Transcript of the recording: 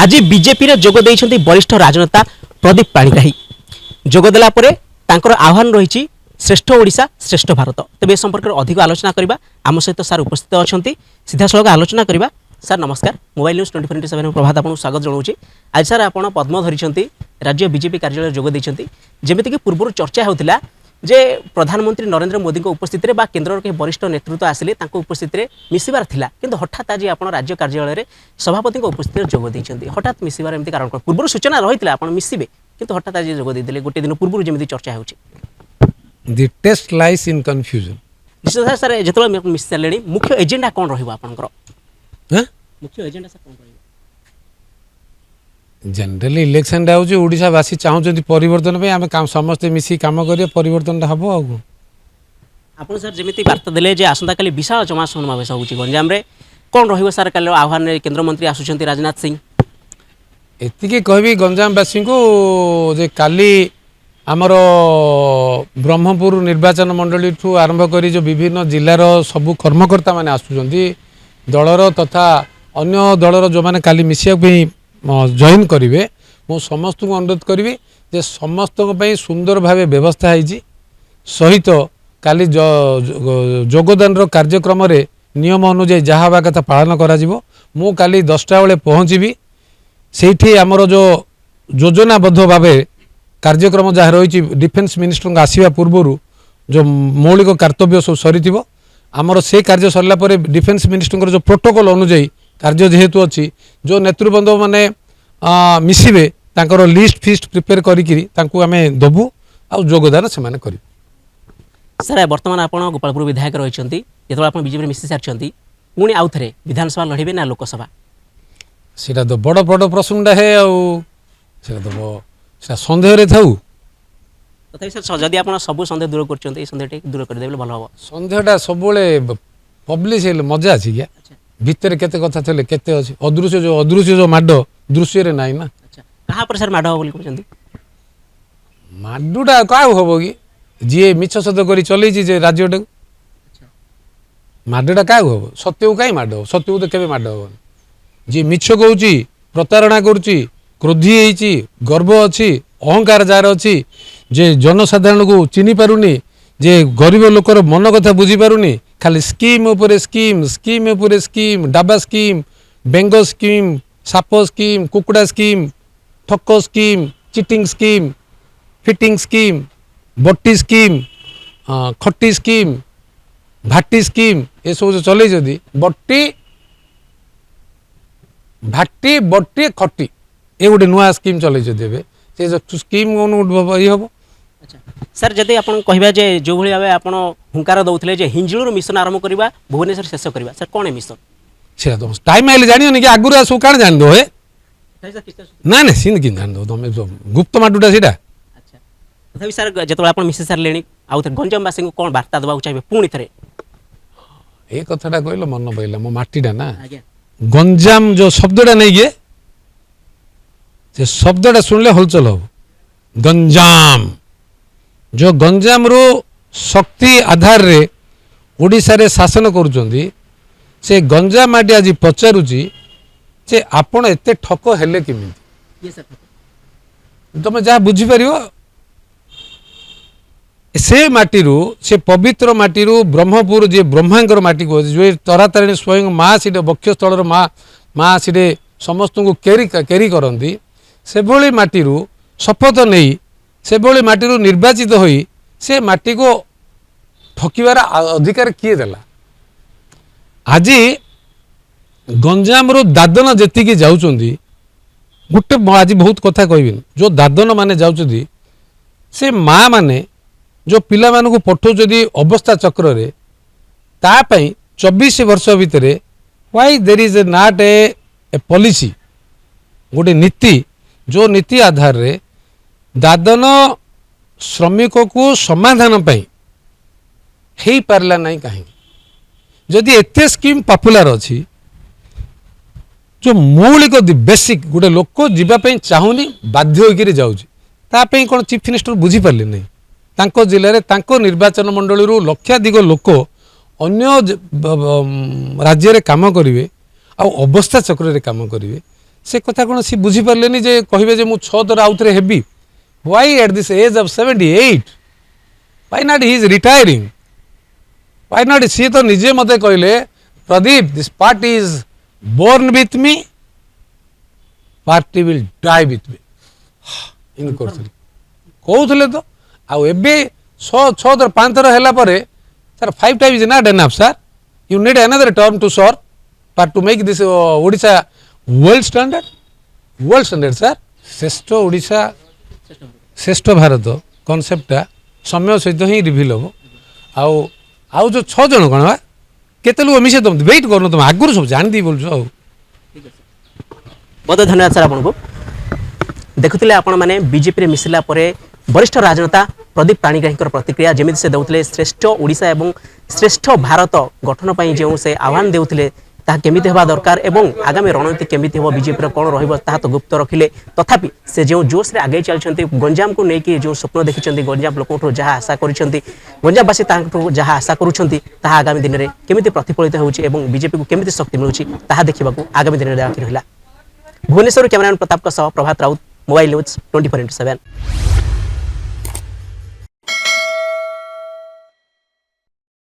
आज बीजेपी रे जोग देइछन्ती वरिष्ठ राजनेता प्रदीप पाणिग्राही जोगदेला परे तांकर आह्वान रही श्रेष्ठ ओडिशा श्रेष्ठ भारत। तेज संपर्क में अधिक आलोचना करबा आम सहित सार उपस्थित अच्छा सीधा सड़क आलोचना करबा। सर नमस्कार, मोबाइल न्यूज 24/7 प्रभात आपको स्वागत जनाऊँ। आज सर आप पद्म धरी राज्य बीजेपी कार्यालय जोग देइछन्ती जेमिति पूर्व चर्चा होता जे प्रधानमंत्री नरेंद्र मोदी उपस्थित में केन्द्र के वरिष्ठ नेतृत्व आसिले उपस्थित में मिसबार थिला किंतु हठात आज आप राज्य कार्यालय सभापति उपस्थित में जोग देइछन्ती। हठात मिसबार एमती कारण पूर्व सूचना रही आप मिसबे किंतु हठात आज जोग देइदेले गोटे दिन पूर्व जमी चर्चा हो। The test lies in confusion. निश्चित सर जो मिस सारे मुख्य एजेंडा कौन रहा मुख्य एजेंडा सर कौन रहा? जनरली इलेक्शन होची ओडिशावासी चाहूँ परिवर्तन पे आम समस्ते मिसी काम करिए परिवर्तन हम आगो। आप सर जमी बार्ता देले जे आसंता काली विशाल जमा समावेश होची गंजाम रे कौन रहिबो सर काल आह्वान रे केंद्र मंत्री आसुचंती राजनाथ सिंह एतिके कहबी गंजामवासी को जे काली आमर ब्रह्मपुर निर्वाचन मंडली ठू आरंभ करी जो विभिन्न जिलार सबू कर्मकर्ता माने आसुचंती दलर तथा अन्य दलर जो माने काली मिसिया जॉइन करेंगे मु समस्त को अनुरोध करी जे समस्त सुंदर भाव व्यवस्था है सहित काली जोगदान कार्यक्रम रे नियम अनुଯାୟୀ जहाँ हवा कथा पालन करा मु काली 10टा बेले पहुँची से आमर जो योजनाबद्ध भाव कार्यक्रम जहाँ रही डिफेन्स मिनिस्टर आसवा पूर्वर जो मौलिक कर्तव्य सब सरी आमर से कार्य सरला पर डिफेन्स मिनिस्टर जो प्रोटोकॉल अनुଯାयी कार्य जेहेतु अच्छी जो नेतृबृंद माने मिसिबे तांकर लिस्ट फिस्ट प्रिपेयर करी आमे दबु आ योगदान से माने करी। सर वर्तमान आप गोपालपुर विधायक रही जो आप बीजेपी मिसी सारी पुणी आउ थे विधानसभा लड़े ना लोकसभा सीटा तो बड़ बड़ प्रश्नटा है आ सन्देह रे थाऊ तथापि सर जदि आप सब सन्देह दूर कर सन्देह दूर करदे भल हम सन्देहटा सब पब्लिश मजा अच्छी क्या भितर केते कथा थे केते अच्छी अदृश्य जो माड दृश्य रे नाई ना। अच्छा कहाँ पर सर माड हो बोली कहते माडुटा क्या हम कि जी मिछ सत कर चलती जे राज्यटा माडटा क्या हम सत्य को कहीं माड हो सत्य को तो केवे माड हो जी मिछ कहूँ प्रतारणा करुच्ची क्रोधी होती गर्व अच्छी अहंकार जार अच्छी जे जनसाधारण को चिनी पारुनी जे गरीब लोकर मन कथा बुझी पारुनी खाली स्कीम उपरे स्कीम स्कीम उपरे स्कीम डाबा स्कीम बेंग स्कीम साप स्कीम कुकुड़ा स्कीम ठक scheme cheating scheme fitting scheme बट्टी स्कीम खट्टी स्कीम भाटी स्कीम ये सब जो चल बट्टी भाटी बट्टी खट्टी ये गोटे नुआ स्कीम चल स्कीम ये हम। अच्छा सर जदि आप कहबा जो भाई भाव आप हुंकार दौले हिंजिलू मिशन आरंभ करवा भुवनेश्वर शेष करवा सर कौन है मिशन से तो टाइम आइले जानियो कि आगुरी आसू काण जान दो हे ना ना सिंध कि जान दो तुम गुप्त माडुटा सीटा। अच्छा तथापि सर जो आप मिसी सारे आउ गंजामवासी को कौन बार्ता देवा चाहिए पुणी थे ये कथाटा कहल मन पड़ा मो माटीटा ना गंजाम जो शब्दटा नहीं गे से शब्दटा सुनले हलचल हो गंजाम जो गंजाम रो शक्ति आधार रे ओडिशा रे शासन करुचंदी से गंजाम आदि आज पचारुची जे आपण एते ठक हेले किमिति तुम जहाँ बुझीपर से माटीरू से पवित्र माटीरू ब्रह्मपुर जे ब्रह्मांकर माटी को जो तरातारिणी स्वयं माँ सीटे बक्षस्थल माँ सीटे समस्त को केरी करती से भली माटीरू शपथ नहीं से भली माटीरू निर्वाचित होई से माटी को ठकिबार अधिकार किए देला। आज गंजाम रो दादन जेतिकी जाउचंदी गोटे आज बहुत कथा कहबिन जो दादन माने जाउचंदी से माँ माने जो पिला मानू पठाउचंदी अवस्था चक्र रे ता पई 24 वर्ष भितर why there is not a policy गोटे नीति जो नीति आधार रे दादन श्रमिक को समाधान पाई हेई पारला नहीं कहीं जदि एते स्कीम पॉपुलर अच्छी जो मौलिक बेसिक गोटे लोक जीवाई चाहूनी बाध्य होकर जाऊँगी कौन चीफ मिनिस्टर बुझीपारे नहीं तांको जिले में तांको निर्वाचन मंडली लक्षाधिक लोक अन्य राज्य रे काम करेंगे आ अवस्था चक्र रे काम करेंगे से कथा कौन सी बुझी पारे जे कहे जे मुझ थर आउ थे हेबी why at this age of 78 why not he is retiring why not सी तो निजे मते कहले Pradeep this party is born with me party will die with me इन कहते तो आउ एबे 6 थर 5 थर है sir 5 time is not enough sir you need another term too sir पर to make this Odisha world standard sir श्रेष्ठ ओडिशा श्रेष्ठ भारत कनसेप्टा समय सहित ही रिभिल हम आउ आउ जो 6 जन कौन बा केते लोग मिसे तुम वेट करनो तुम आगुर सब जान दी बोलछो आउ बहुत धन्यवाद सर आपको देखुले आपण माने बीजेपी रे मिसिला परे वरिष्ठ राजनेता प्रदीप पाणिग्राही प्रतिक्रिया जमी से दौले श्रेष्ठ ओडिशा एवं श्रेष्ठ भारत गठन पर जो से आह्वान देउथिले ताहा केमिति हेबा दरकार एवं आगामी रणनीति केमिति हेबो बीजेपी कौन रहिबो ताहा तो गुप्त रखिले तथापि से जो जोश रे आगे चलछंती गंजाम को नेकी जो स्वप्न देखिछंती गंजाम लोकठो जहा आशा करिछंती गंजामवासी तांठो जहा आशा करूछंती ताहा आगामी दिन रे केमिति प्रतिफलित होउछि एवं बीजेपी को केमिति शक्ति मिलुछि ताहा देखिबाकू आगामी दिन रे बाकी रहिला भुवनेश्वर कैमरामैन प्रताप सह प्रभात राउत मोबाइल न्यूज 24/7।